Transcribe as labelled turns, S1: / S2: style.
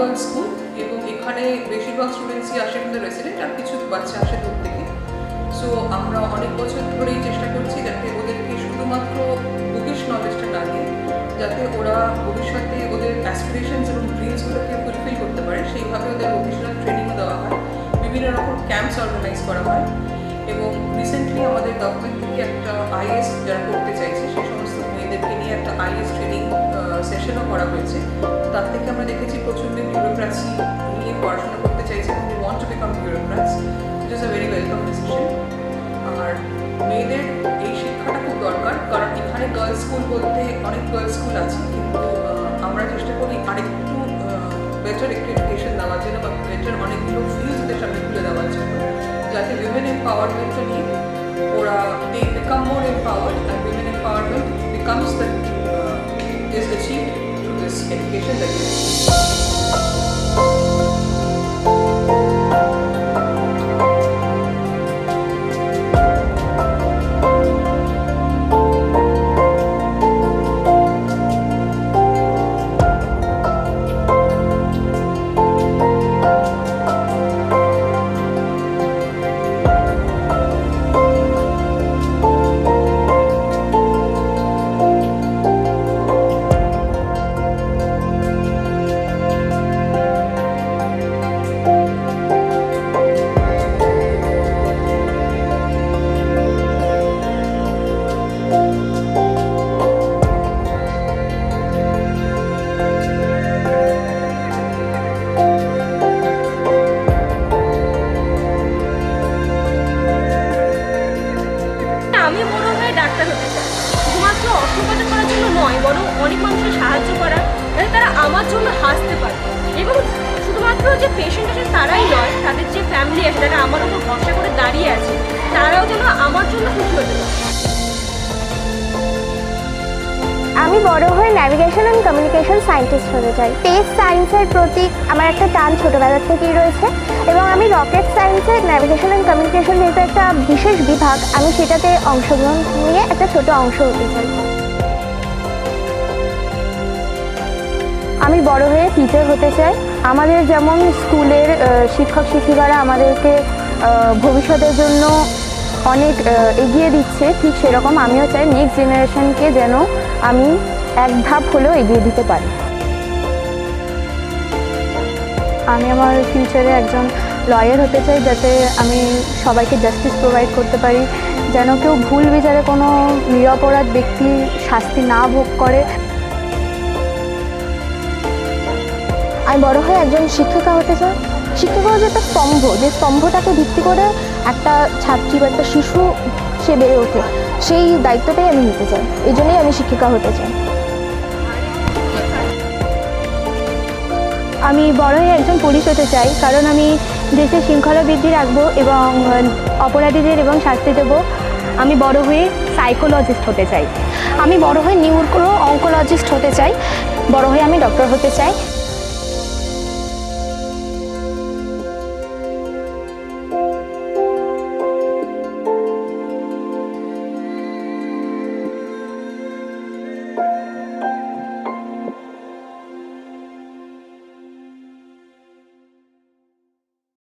S1: Girls school এবং এখানে বেশিরভাগ স্টুডেন্টসই আসে কিন্তু রেসিডেন্ট, আর কিছু বাচ্চা আসে দূর থেকে। সো আমরা অনেক বছর ধরেই চেষ্টা করছি যাতে ওদেরকে শুধুমাত্র বুকিশ নলেজটা না দিয়ে যাতে ওরা ভবিষ্যতে ওদের অ্যাসপিরেশনস এবং ড্রিমসগুলোকে ফুলফিল করতে পারে, সেইভাবে ওদের ভোকেশনাল ট্রেনিংও দেওয়া হয়, বিভিন্ন রকম ক্যাম্পস অর্গানাইজ করা হয়। এবং রিসেন্টলি আমাদের গভর্নমেন্ট থেকে একটা আইএস যারা করতে চাইছে সেই সমস্ত মেয়েদেরকে নিয়ে একটা আইএস ট্রেনিং সেশনও করা হয়েছে। তার থেকে আমরা দেখেছি প্রচণ্ড বিউরোক্রাসি নিয়ে পড়াশোনা করতে চাইছে এবং they want to become bureaucrats, it is a very welcome decision. আর মেয়েদের এই শিক্ষাটা খুব দরকার, কারণ এখানে গার্লস স্কুল বলতে অনেক গার্লস স্কুল আছে, কিন্তু আমরা চেষ্টা করি আরেকটু বেটার একটু এডুকেশন দেওয়ার জন্য বা বেটার অনেকগুলো ফিল্ডসদের সামনে খুলে দেওয়ার জন্য, যাতে উইমেন এম্পাওয়ারমেন্টটা নিয়ে ওরা they become more empowered and women empowerment becomes that is achieved through this education that we
S2: শুধুমাত্র অর্থ উপার্জন করার জন্য নয়, বরং অনেক মানুষের সাহায্য করা, যাতে তারা আমার জন্য হাসতে পারে। এবং শুধুমাত্র যে পেশেন্ট আছে তারাই নয়, তাদের যে ফ্যামিলি আছে যারা আমার উপর ভরসা করে দাঁড়িয়ে আছে, তারাও যেন আমার জন্য খুশি হতে পারে।
S3: আমি বড় হয়ে ন্যাভিগেশন অ্যান্ড কমিউনিকেশন সায়েন্টিস্ট হতে চাই। স্পেস সায়েন্সের প্রতি আমার একটা টান ছোটোবেলার থেকেই রয়েছে এবং আমি রকেট সায়েন্সের ন্যাভিগেশন অ্যান্ড কমিউনিকেশন যেহেতু একটা বিশেষ বিভাগ, আমি সেটাতে অংশগ্রহণ নিয়ে একটা ছোট অংশ হতে চাই। আমি বড় হয়ে টিচার হতে চাই। আমাদের যেমন স্কুলের শিক্ষক শিক্ষিকারা আমাদেরকে ভবিষ্যতের জন্য অনেক এগিয়ে দিচ্ছে, ঠিক সেরকম আমিও চাই নেক্সট জেনারেশনকে যেন আমি এক ধাপ হলেও এগিয়ে দিতে পারি। আমি আমার ফিউচারে একজন লয়ার হতে চাই, যাতে আমি সবাইকে জাস্টিস প্রোভাইড করতে পারি, যেন কেউ ভুল বিচারে কোনো নিরপরাধ ব্যক্তি শাস্তি না ভোগ করে। আমি বড় হয়ে একজন শিক্ষিকা হতে চাই। শিক্ষিকা হচ্ছে একটা স্তম্ভ, যে স্তম্ভটাকে ভিত্তি করে একটা ছাত্রী বা একটা শিশু সে বেড়ে ওঠে, সেই দায়িত্বটাই আমি নিতে চাই। এই জন্যই আমি শিক্ষিকা হতে চাই। আমি বড় হয়ে একজন পুলিশ হতে চাই, কারণ আমি দেশের শৃঙ্খলা বৃদ্ধি রাখবো এবং অপরাধীদের এবং শাস্তি দেবো। আমি বড় হয়ে সাইকোলজিস্ট হতে চাই। আমি বড় হয়ে নিউরো অঙ্কোলজিস্ট হতে চাই। বড় হয়ে আমি ডক্টর হতে চাই।